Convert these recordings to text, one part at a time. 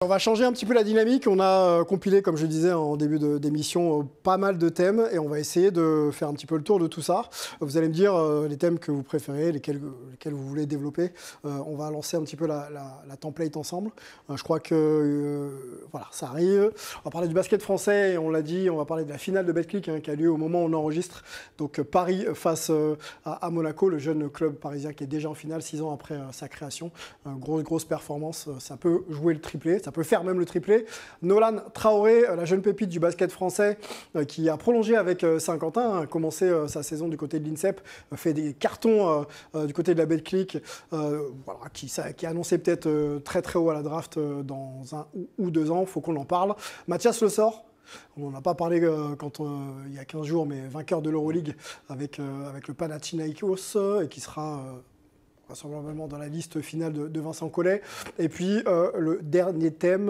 On va changer un petit peu la dynamique. On a compilé, comme je disais en début d'émission, pas mal de thèmes et on va essayer de faire un petit peu le tour de tout ça. Vous allez me dire les thèmes que vous préférez, lesquels vous voulez développer. On va lancer un petit peu la template ensemble. Je crois que voilà, ça arrive. On va parler du basket français et on l'a dit, on va parler de la finale de Betclic qui a lieu au moment où on enregistre. Donc Paris face à Monaco, le jeune club parisien qui est déjà en finale 6 ans après sa création. Grosse performance. Ça peut jouer le triplé. Ça peut faire même le triplé. Nolan Traoré, la jeune pépite du basket français qui a prolongé avec Saint-Quentin, a commencé sa saison du côté de l'INSEP, fait des cartons du côté de la Betclic, voilà, qui a annoncé peut-être très haut à la draft dans 1 ou 2 ans. Il faut qu'on en parle. Mathias Le Sort. On n'en a pas parlé il y a 15 jours, mais vainqueur de l'Euroleague avec le Panathinaikos et qui sera vraisemblablement dans la liste finale de Vincent Collet. Et puis le dernier thème,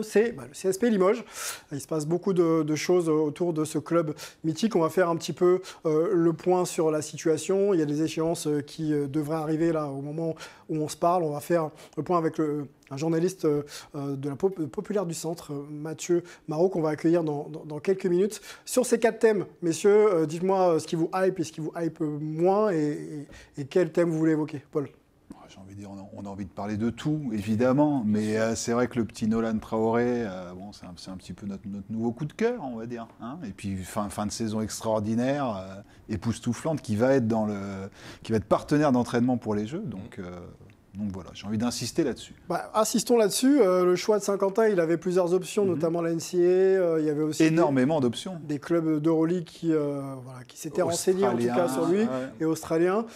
c'est le CSP Limoges. Il se passe beaucoup de choses autour de ce club mythique. On va faire un petit peu le point sur la situation. Il y a des échéances qui devraient arriver là au moment où on se parle. On va faire le point avec un journaliste de la Populaire du Centre, Mathieu Marot, qu'on va accueillir dans quelques minutes. Sur ces 4 thèmes, messieurs, dites-moi ce qui vous hype et ce qui vous hype moins et quel thème vous voulez évoquer. Paul. J'ai envie de dire, on a envie de parler de tout, évidemment, mais c'est vrai que le petit Nolan Traoré, bon, c'est un petit peu notre nouveau coup de cœur, on va dire. Hein, et puis fin de saison extraordinaire, époustouflante, qui va être partenaire d'entraînement pour les Jeux. Donc voilà, j'ai envie d'insister là-dessus. Insistons là-dessus. Le choix de Saint-Quentin, il avait plusieurs options, notamment la NCAA. Il y avait aussi énormément d'options. Des clubs d'Euroleague qui s'étaient renseignés en tout cas sur lui, et australiens.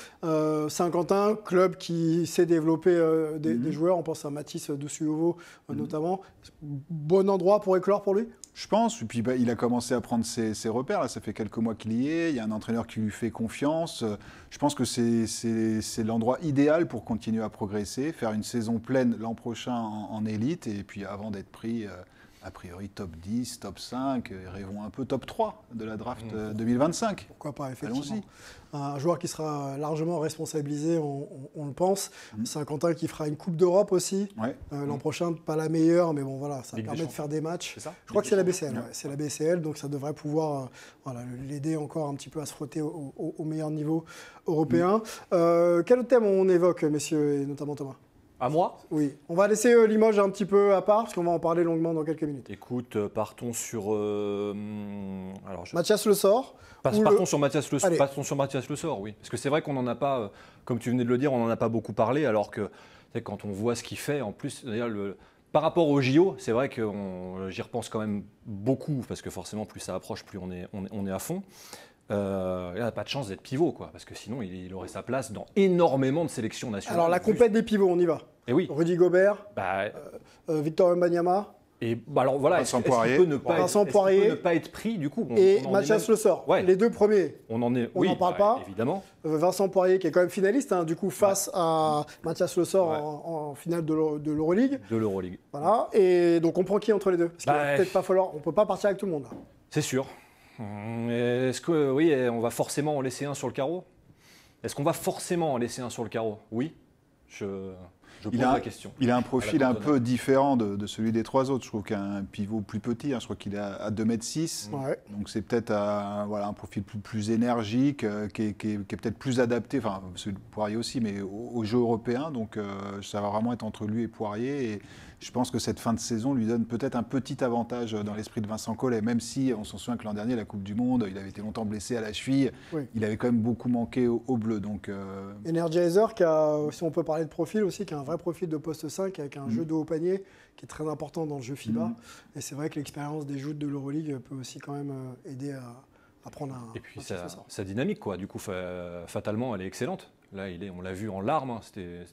Saint-Quentin, club qui s'est développé des joueurs. On pense à Mathis Doussuovo notamment. Bon endroit pour éclore pour lui ? Je pense, et puis il a commencé à prendre ses repères, là, ça fait quelques mois qu'il y est, il y a un entraîneur qui lui fait confiance, je pense que c'est l'endroit idéal pour continuer à progresser, faire une saison pleine l'an prochain en élite, et puis avant d'être pris, a priori top 10, top 5, rêvons un peu top 3 de la draft 2025. Pourquoi pas, effectivement. Un joueur qui sera largement responsabilisé, on le pense. Saint-Quentin qui fera une Coupe d'Europe aussi. L'an prochain, pas la meilleure, mais bon voilà, ça permet de faire des matchs. Je crois que c'est la BCL. C'est la BCL, donc ça devrait pouvoir l'aider encore un petit peu à se frotter au meilleur niveau européen. Quel autre thème on évoque, messieurs, et notamment Thomas ? À moi ? Oui. On va laisser Limoges un petit peu à part, parce qu'on va en parler longuement dans quelques minutes. Écoute, partons sur... Mathias Le Sort. Partons sur Mathias Le Sort, oui. Parce que c'est vrai qu'on n'en a pas, comme tu venais de le dire, on n'en a pas beaucoup parlé, alors que quand on voit ce qu'il fait, en plus, par rapport au JO, c'est vrai que j'y repense quand même beaucoup, parce que forcément, plus ça approche, plus on est à fond. Il n'a pas de chance d'être pivot, quoi, parce que sinon, il aurait sa place dans énormément de sélections nationales. Alors, la compète des pivots, on y va. Et oui. Rudy Gobert, Victor Wembanyama. Et alors voilà, Vincent Poirier. Peut ne pas être pris du coup. Et Mathias Le Sort. Ouais. Les 2 premiers. On n'en parle pas. Évidemment. Vincent Poirier qui est quand même finaliste, du coup face à Mathias Le Sort en finale de l'Euroleague. De l'Euroleague. Voilà. Et donc on prend qui entre les deux ? Parce qu'il va peut-être pas falloir. On peut pas partir avec tout le monde là. C'est sûr. Est-ce que on va forcément en laisser un sur le carreau ? Est-ce qu'on va forcément en laisser un sur le carreau ? Oui. Je pose la question. Il a un profil un peu différent de celui des 3 autres. Je trouve qu'il a un pivot plus petit. Je crois qu'il est à 2,6 m. Ouais. Donc c'est peut-être un profil plus énergique, qui est peut-être plus adapté, enfin celui de Poirier aussi, mais au jeu européen. Donc ça va vraiment être entre lui et Poirier. Et je pense que cette fin de saison lui donne peut-être un petit avantage dans l'esprit de Vincent Collet, même si on s'en souvient que l'an dernier, la Coupe du Monde, il avait été longtemps blessé à la cheville. Oui. Il avait quand même beaucoup manqué au bleu. Donc, Energizer, qui a, si on peut parler de profil aussi, qui a un vrai profil de poste 5 avec un jeu de haut panier qui est très important dans le jeu FIBA. Et c'est vrai que l'expérience des joutes de l'Euroleague peut aussi quand même aider à prendre un... Et puis sa dynamique, quoi. Du coup, fatalement, elle est excellente. Là, on l'a vu en larmes, c'était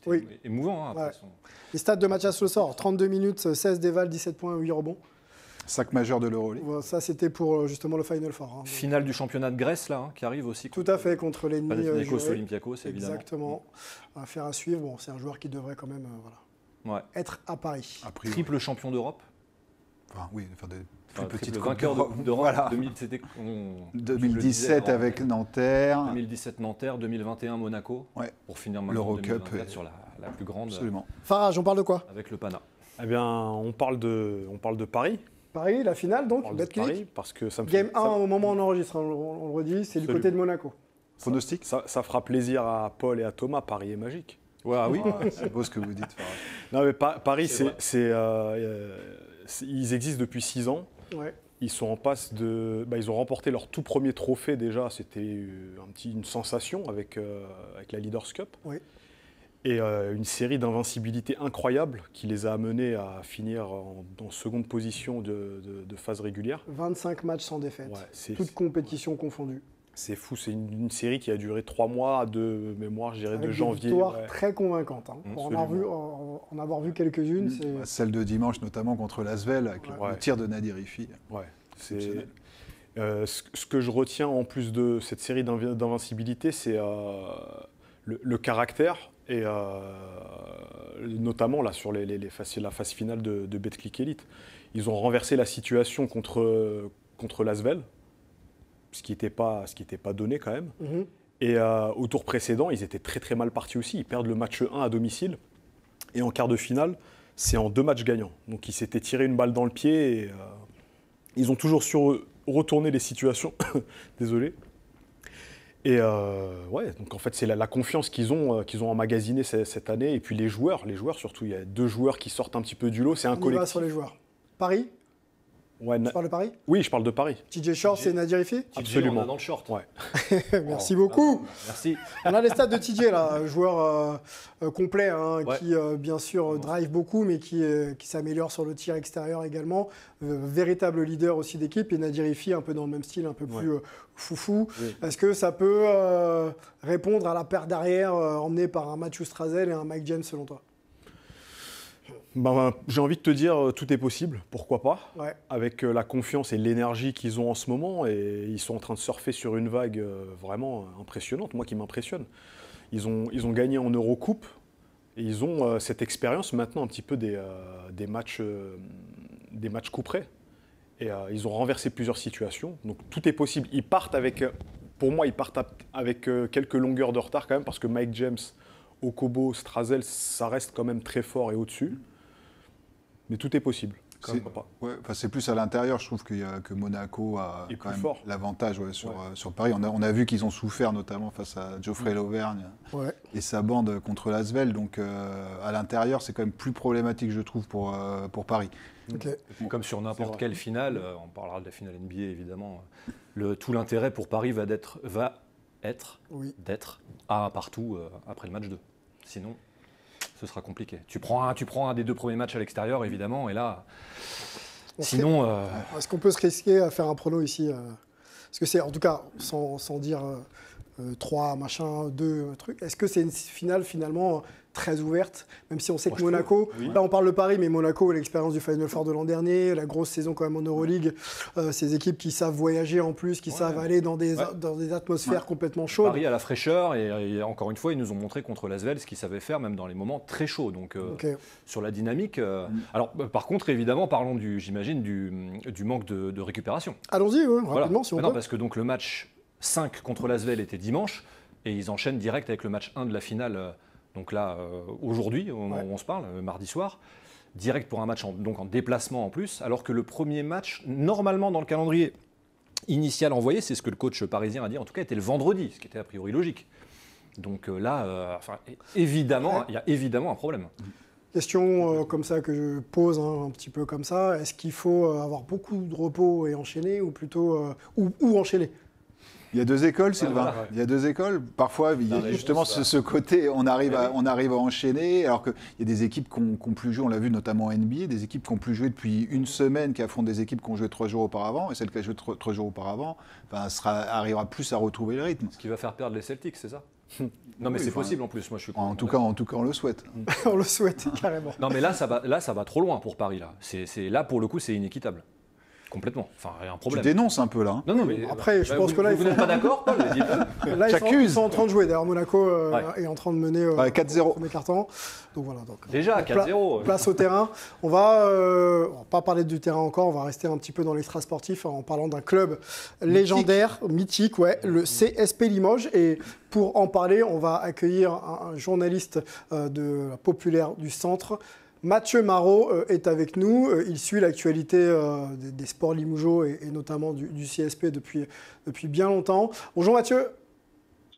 émouvant. Après Les stats de Mathias Le Sort, 32 minutes, 16 dévals, 17 points, 8 rebonds. Sac majeur de l'Euroleague. Voilà, ça, c'était pour justement le Final Four. Finale du championnat de Grèce, là, qui arrive aussi. Tout à fait, contre l'ennemi Olympiakos, évidemment. Exactement. Affaire à suivre. Bon, c'est un joueur qui devrait quand même être à Paris. Triple champion d'Europe. Enfin, oui, triple vainqueur d'Europe. Voilà. 2017 avec Nanterre. 2017 Nanterre, 2021 Monaco. Ouais. Pour finir l'Eurocup sur la plus grande. Absolument. Farage, on parle de quoi ? Avec le Pana. Eh bien, on parle de Paris. Paris, la finale donc, Paris, parce que ça me Game 1 au moment où on enregistre, on le redit, c'est du côté de Monaco. Pronostic ? Ça fera plaisir à Paul et à Thomas, Paris est magique. Ouais, oui. C'est beau ce que vous dites. Non, mais Paris, ils existent depuis 6 ans. Ouais. Ils sont en passe de. Ils ont remporté leur tout premier trophée déjà. C'était une sensation avec la Leaders Cup. Oui. Et une série d'invincibilité incroyable qui les a amenés à finir en seconde position de phase régulière. 25 matchs sans défaite, ouais, toutes compétitions confondues. C'est fou, c'est une série qui a duré 3 mois de mémoire, je dirais, avec de janvier. Une victoire très convaincante. Pour en avoir vu quelques-unes. Celle de dimanche, notamment contre l'Asvel, avec le tir de Nadir Rifi. Ouais, ce que je retiens en plus de cette série d'invincibilité, c'est le caractère. Et notamment là, sur la phase finale de Betclic Elite. Ils ont renversé la situation contre l'Asvel, ce qui n'était pas donné quand même. Mm-hmm. Et au tour précédent, ils étaient très très mal partis aussi. Ils perdent le match 1 à domicile. Et en quart de finale, c'est en 2 matchs gagnants. Donc ils s'étaient tiré une balle dans le pied. Et, ils ont toujours su retourner les situations. Désolé. Et donc en fait, c'est la confiance qu'ils ont emmagasinée cette année. Et puis les joueurs surtout, il y a 2 joueurs qui sortent un petit peu du lot. C'est un collectif. On va sur les joueurs. Paris. Tu parles de Paris ? Oui, je parle de Paris. TJ Short et Nadir Rifi ? Absolument. On a dans le short. Ouais. Merci beaucoup. Merci. On a les stats de TJ là, joueur complet qui bien sûr drive beaucoup, mais qui s'améliore sur le tir extérieur également. Véritable leader aussi d'équipe. Et Nadir Rifi, un peu dans le même style, un peu plus foufou. Oui. Est-ce que ça peut répondre à la paire d'arrière emmenée par un Mathieu Strazel et un Mike James selon toi ? J'ai envie de te dire, tout est possible, pourquoi pas, ouais. Avec la confiance et l'énergie qu'ils ont en ce moment, et ils sont en train de surfer sur une vague vraiment impressionnante, moi qui m'impressionne. Ils ont gagné en Eurocoupe, et ils ont cette expérience maintenant un petit peu des matchs coup près. Et ils ont renversé plusieurs situations, donc tout est possible. Pour moi, ils partent avec quelques longueurs de retard quand même, parce que Mike James, Okobo, Strazel, ça reste quand même très fort et au-dessus. Mais tout est possible. C'est plus à l'intérieur, je trouve que Monaco a quand même l'avantage sur Paris. On a vu qu'ils ont souffert notamment face à Geoffrey Lauvergne et sa bande contre l'Asvel. Donc à l'intérieur, c'est quand même plus problématique, je trouve, pour Paris. Okay. Comme sur n'importe quelle finale, on parlera de la finale NBA évidemment, tout l'intérêt pour Paris va être d'être à 1 partout après le match 2. Sinon, ce sera compliqué. Tu prends un des 2 premiers matchs à l'extérieur, évidemment, et là, sinon... Est-ce qu'on peut se risquer à faire un prono ici Est-ce que c'est, en tout cas, sans dire 3, machin, 2 trucs, est-ce que c'est une finale finalement très ouverte, même si on sait que Monaco, là on parle de Paris, mais Monaco, l'expérience du Final Four de l'an dernier, la grosse saison quand même en Euroleague, ces équipes qui savent voyager en plus, qui savent aller dans des atmosphères complètement chaudes. Paris à la fraîcheur, et encore une fois, ils nous ont montré contre l'Asvel ce qu'ils savaient faire, même dans les moments très chauds. Donc sur la dynamique... Alors par contre, évidemment, parlons j'imagine, du manque de récupération. Allons-y, rapidement si on peut. Non, parce que donc, le match 5 contre l'Asvel était dimanche, et ils enchaînent direct avec le match 1 de la finale... Donc là, aujourd'hui, au moment où on se parle, mardi soir, direct pour un match en déplacement en plus, alors que le premier match, normalement dans le calendrier initial envoyé, c'est ce que le coach parisien a dit, en tout cas, était le vendredi, ce qui était a priori logique. Donc là, évidemment, il y a évidemment un problème. Question comme ça que je pose un petit peu comme ça, est-ce qu'il faut avoir beaucoup de repos et enchaîner, ou plutôt ou enchaîner ? Il y a 2 écoles, Sylvain. Il y a 2 écoles. Parfois, il y a justement ce côté, on arrive à enchaîner, alors qu'il y a des équipes qui ont plus joué, on l'a vu notamment en NBA, des équipes qui ont plus joué depuis une semaine, qui affrontent des équipes qui ont joué 3 jours auparavant, et celle qui a joué 3 jours auparavant arrivera plus à retrouver le rythme. Ce qui va faire perdre les Celtics, c'est ça ? Non, mais c'est possible en plus. Moi, je suis en tout cas, on le souhaite. On le souhaite, carrément. Non, mais là, ça va trop loin pour Paris. Là, pour le coup, c'est inéquitable. Complètement. Enfin, il y a un problème. Tu dénonces un peu là. Non, mais après, je pense que là, vous n'êtes pas d'accord, Paul ? Là, ils sont en train de jouer. D'ailleurs, Monaco est en train de mener 4-0 au premier carton. Donc voilà. Déjà 4-0. Place au terrain. On va pas parler du terrain encore. On va rester un petit peu dans l'extra sportif en parlant d'un club légendaire, mythique, le CSP Limoges. Et pour en parler, on va accueillir un journaliste de la Populaire du Centre. Mathieu Marot est avec nous. Il suit l'actualité des sports limougeaux et notamment du CSP depuis bien longtemps. Bonjour Mathieu.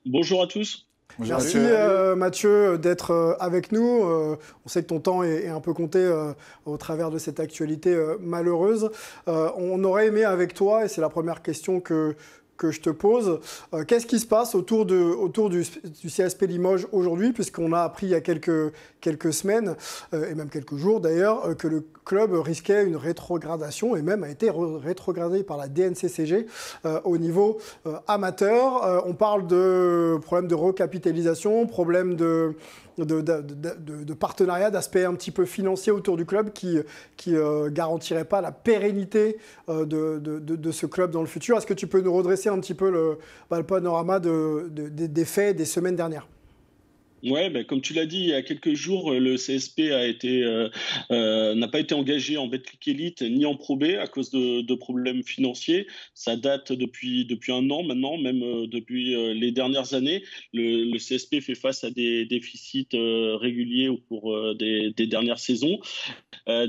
Bonjour à tous. Bonjour Merci Mathieu d'être avec nous. On sait que ton temps est un peu compté au travers de cette actualité malheureuse. On aurait aimé avec toi, et c'est la première question que je te pose. Qu'est-ce qui se passe autour du CSP Limoges aujourd'hui, puisqu'on a appris il y a quelques semaines, et même quelques jours d'ailleurs, que le club risquait une rétrogradation, et même a été rétrogradé par la DNCCG au niveau amateur. On parle de problèmes de recapitalisation, problèmes de partenariat, d'aspect un petit peu financier autour du club qui garantirait pas la pérennité de ce club dans le futur. Est-ce que tu peux nous redresser un petit peu le panorama des faits des semaines dernières ? Ouais, comme tu l'as dit, il y a quelques jours, le CSP n'a pas été engagé en Betclic Elite ni en Pro B à cause de problèmes financiers. Ça date depuis un an maintenant, même depuis les dernières années. Le CSP fait face à des déficits réguliers au cours des dernières saisons.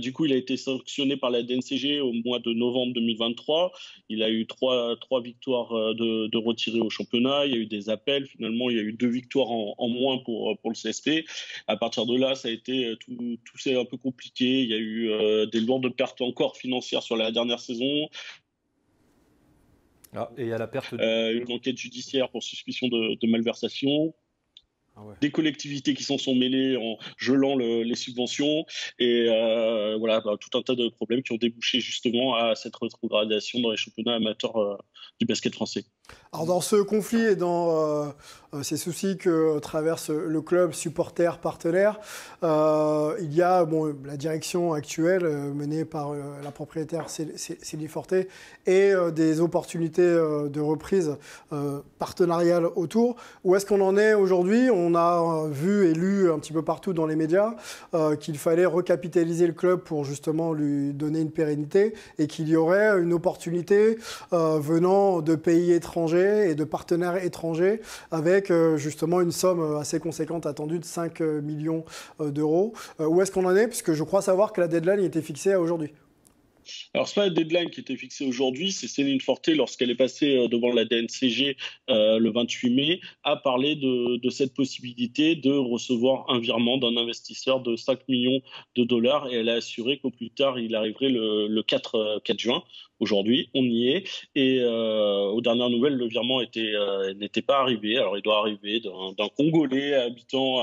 Du coup, il a été sanctionné par la DNCG au mois de novembre 2023. Il a eu trois victoires de retirés au championnat. Il y a eu des appels. Finalement, il y a eu 2 victoires en moins pour le CSP. À partir de là, ça a été tout c'est un peu compliqué. Il y a eu des lourdes pertes encore financières sur la dernière saison. Et il y a la perte une enquête judiciaire pour suspicion de malversation. Des collectivités qui s'en sont mêlées en gelant les subventions et tout un tas de problèmes qui ont débouché justement à cette rétrogradation dans les championnats amateurs du basket français. Alors dans ce conflit et dans ces soucis que traverse le club, supporters, partenaires, il y a la direction actuelle menée par la propriétaire Céline Forté et des opportunités de reprise partenariale autour. Où est-ce qu'on en est aujourd'hui ? On a vu et lu un petit peu partout dans les médias qu'il fallait recapitaliser le club pour justement lui donner une pérennité et qu'il y aurait une opportunité venant de pays étrangers et de partenaires étrangers avec justement une somme assez conséquente attendue de 5 millions d'euros. Où est-ce qu'on en est ? Puisque je crois savoir que la deadline était fixée à aujourd'hui. Alors, ce n'est pas la deadline qui était fixée aujourd'hui, c'est Céline Forté, lorsqu'elle est passée devant la DNCG le 28 mai, a parlé de cette possibilité de recevoir un virement d'un investisseur de 5 millions de dollars et elle a assuré qu'au plus tard, il arriverait le 4 juin. Aujourd'hui, on y est. Et aux dernières nouvelles, le virement n'était pas arrivé. Alors, il doit arriver d'un Congolais habitant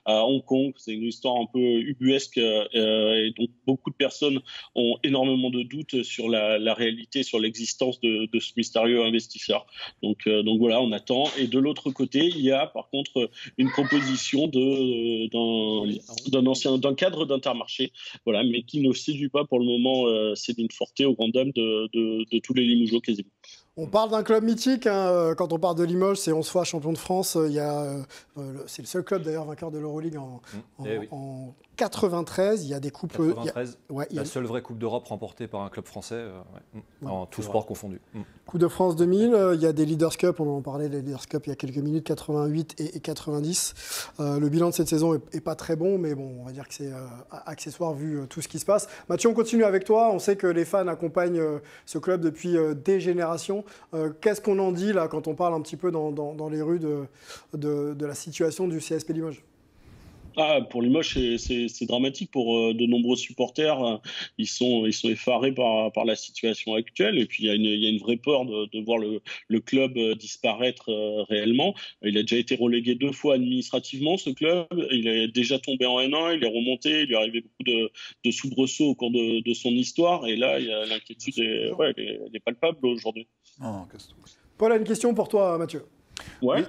à Hong Kong. C'est une histoire un peu ubuesque. Et donc, beaucoup de personnes ont énormément de doutes sur la réalité, sur l'existence de ce mystérieux investisseur. Donc voilà, on attend. Et de l'autre côté, il y a par contre une proposition d'un cadre d'Intermarché, voilà, mais qui ne séduit pas pour le moment Céline Forté, au grand dam de tous les Limougeaux quasiment. On parle d'un club mythique, hein. Quand on parle de Limoges, c'est 11 fois champion de France. C'est le seul club d'ailleurs vainqueur de l'Euroleague en 93. Il y a des coupes. 93, la seule vraie Coupe d'Europe remportée par un club français, en tout sport confondu. Coupe de France 2000, il y a des Leaders Cup, on en parlait des Leaders Cup il y a quelques minutes, 88 et 90. Le bilan de cette saison est pas très bon, mais bon, on va dire que c'est accessoire vu tout ce qui se passe. Mathieu, on continue avec toi. On sait que les fans accompagnent ce club depuis des générations. Qu'est-ce qu'on en dit là quand on parle un petit peu dans les rues de la situation du CSP Limoges ? Pour Limoges, c'est dramatique pour de nombreux supporters. Ils sont effarés par la situation actuelle. Et puis, il y a une vraie peur de voir le club disparaître réellement. Il a déjà été relégué 2 fois administrativement, ce club. Il est déjà tombé en N1, il est remonté. Il lui est arrivé beaucoup de soubresauts au cours de son histoire. Et là, l'inquiétude est palpable aujourd'hui. Paul a une question pour toi, Mathieu. Ouais,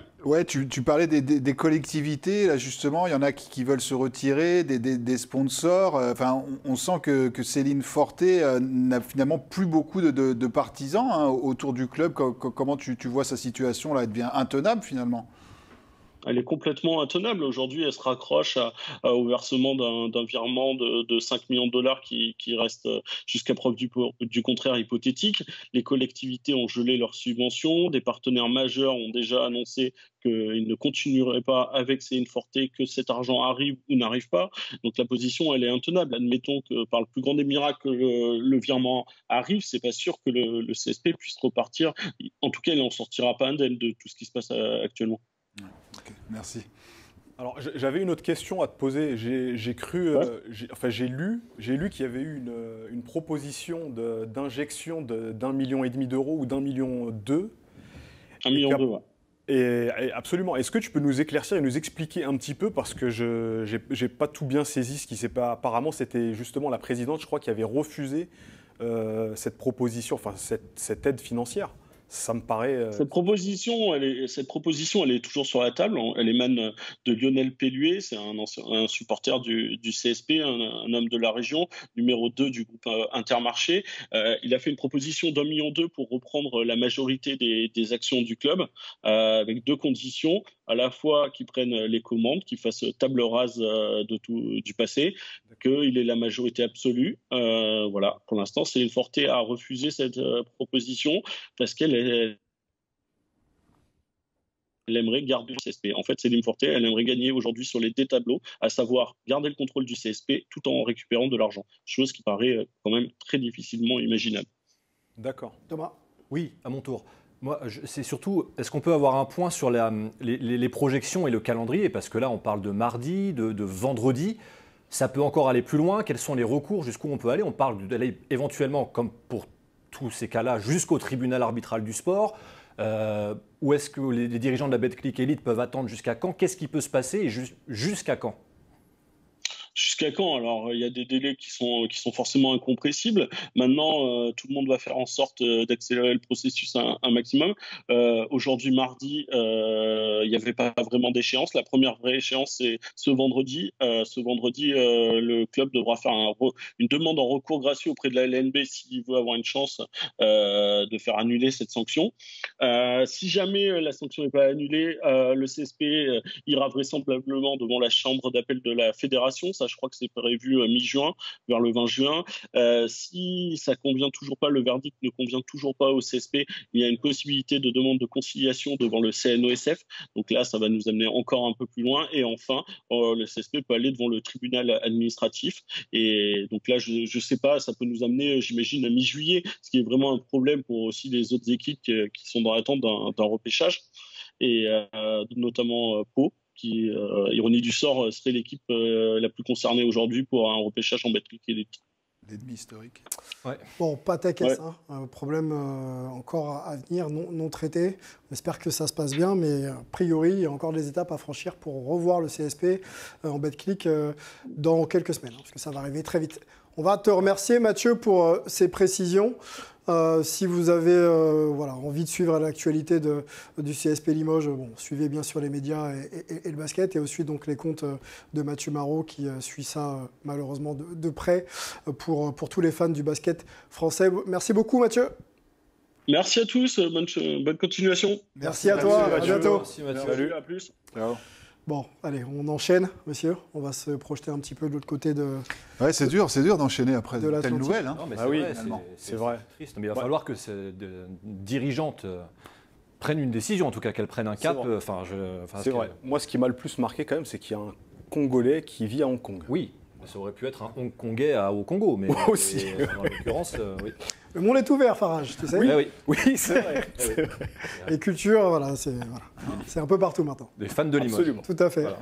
tu parlais des collectivités, là justement, il y en a qui veulent se retirer, des sponsors. Enfin, on sent que Céline Forté n'a finalement plus beaucoup de partisans autour du club. Comment tu vois sa situation là ? Elle devient intenable finalement ? Elle est complètement intenable. Aujourd'hui, elle se raccroche au versement d'un virement de 5 millions de dollars qui reste jusqu'à preuve du contraire hypothétique. Les collectivités ont gelé leurs subventions. Des partenaires majeurs ont déjà annoncé qu'ils ne continueraient pas avec CN Forte, que cet argent arrive ou n'arrive pas. Donc la position, elle est intenable. Admettons que par le plus grand des miracles, le virement arrive. C'est pas sûr que le CSP puisse repartir. En tout cas, il n'en sortira pas indemne de tout ce qui se passe actuellement. Okay, merci. Alors, j'avais une autre question à te poser. J'ai cru, j'ai lu qu'il y avait eu une proposition d'injection d'1,5 million d'euros ou d'1,2 million. 1,2 million, ouais. Et absolument. Est-ce que tu peux nous éclaircir et nous expliquer un petit peu, parce que je n'ai pas tout bien saisi ce qui s'est pas. Apparemment, c'était justement la présidente, je crois, qui avait refusé cette proposition, enfin cette aide financière. Ça me paraît. Cette proposition, elle est toujours sur la table. Elle émane de Lionel Pelluet, c'est un supporter du CSP, un homme de la région, numéro 2 du groupe Intermarché. Il a fait une proposition d'1,2 million pour reprendre la majorité des actions du club, avec 2 conditions. À la fois qu'ils prennent les commandes, qu'ils fassent table rase de tout du passé, qu'il ait la majorité absolue. Voilà. Pour l'instant, CN Forte a refusé cette proposition parce qu'elle aimerait garder le CSP. En fait, CN Forte, elle aimerait gagner aujourd'hui sur les 2 tableaux, à savoir garder le contrôle du CSP tout en récupérant de l'argent. Chose qui paraît quand même très difficilement imaginable. D'accord. Thomas ? Oui, à mon tour. Moi, c'est surtout, est-ce qu'on peut avoir un point sur les projections et le calendrier? Parce que là, on parle de mardi, de vendredi. Ça peut encore aller plus loin. Quels sont les recours? Jusqu'où on peut aller? On parle d'aller éventuellement, comme pour tous ces cas-là, jusqu'au tribunal arbitral du sport. Où est-ce que les dirigeants de la Betclic Elite peuvent attendre jusqu'à quand? Qu'est-ce qui peut se passer et jusqu'à quand? Jusqu'à quand? Alors, il y a des délais qui sont forcément incompressibles. Maintenant, tout le monde va faire en sorte d'accélérer le processus un maximum. Aujourd'hui, mardi, il n'y avait pas vraiment d'échéance. La première vraie échéance, c'est ce vendredi. Le club devra faire une demande en recours gracieux auprès de la LNB s'il veut avoir une chance de faire annuler cette sanction. Si jamais la sanction n'est pas annulée, le CSP ira vraisemblablement devant la chambre d'appel de la fédération. Ça, je crois que c'est prévu mi-juin, vers le 20 juin. Si ça convient toujours pas, le verdict ne convient toujours pas au CSP, il y a une possibilité de demande de conciliation devant le CNOSF. Donc là, ça va nous amener encore un peu plus loin. Et enfin, le CSP peut aller devant le tribunal administratif. Et donc là, je sais pas, ça peut nous amener, j'imagine, à mi-juillet, ce qui est vraiment un problème pour aussi les autres équipes qui sont dans l'attente d'un repêchage, et notamment Pau, qui, ironie du sort, serait l'équipe la plus concernée aujourd'hui pour un repêchage en Betclic Elite. L'ennemi historique. Ouais. Bon, pas ta caisse, hein. Problème encore à venir, non traité. On espère que ça se passe bien, mais a priori, il y a encore des étapes à franchir pour revoir le CSP en Betclic dans quelques semaines, hein, parce que ça va arriver très vite. On va te remercier, Mathieu, pour ces précisions. Si vous avez envie de suivre l'actualité du CSP Limoges, suivez bien sûr les médias et le basket, et aussi donc les comptes de Mathieu Marot qui suit ça malheureusement de près pour tous les fans du basket français. Merci beaucoup, Mathieu. Merci à tous, bonne continuation. Merci à toi, à bientôt. Merci Mathieu. Salut, à plus. Ciao. Bon, allez, on enchaîne, monsieur. On va se projeter un petit peu de l'autre côté de... Ouais, c'est dur d'enchaîner après de telles nouvelles. Hein. Non, mais c'est vrai. Triste, mais il va falloir que ces dirigeantes prennent une décision, en tout cas qu'elles prennent un cap. C'est vrai. Moi, ce qui m'a le plus marqué quand même, c'est qu'il y a un Congolais qui vit à Hong Kong. Oui, ça aurait pu être un Hongkongais au Congo, mais aussi. En l'occurrence, oui. Le monde est ouvert, Farage, tu sais. Oui, c'est vrai. Les cultures, c'est un peu partout maintenant. Des fans de Limoges. Absolument. Tout à fait. Voilà.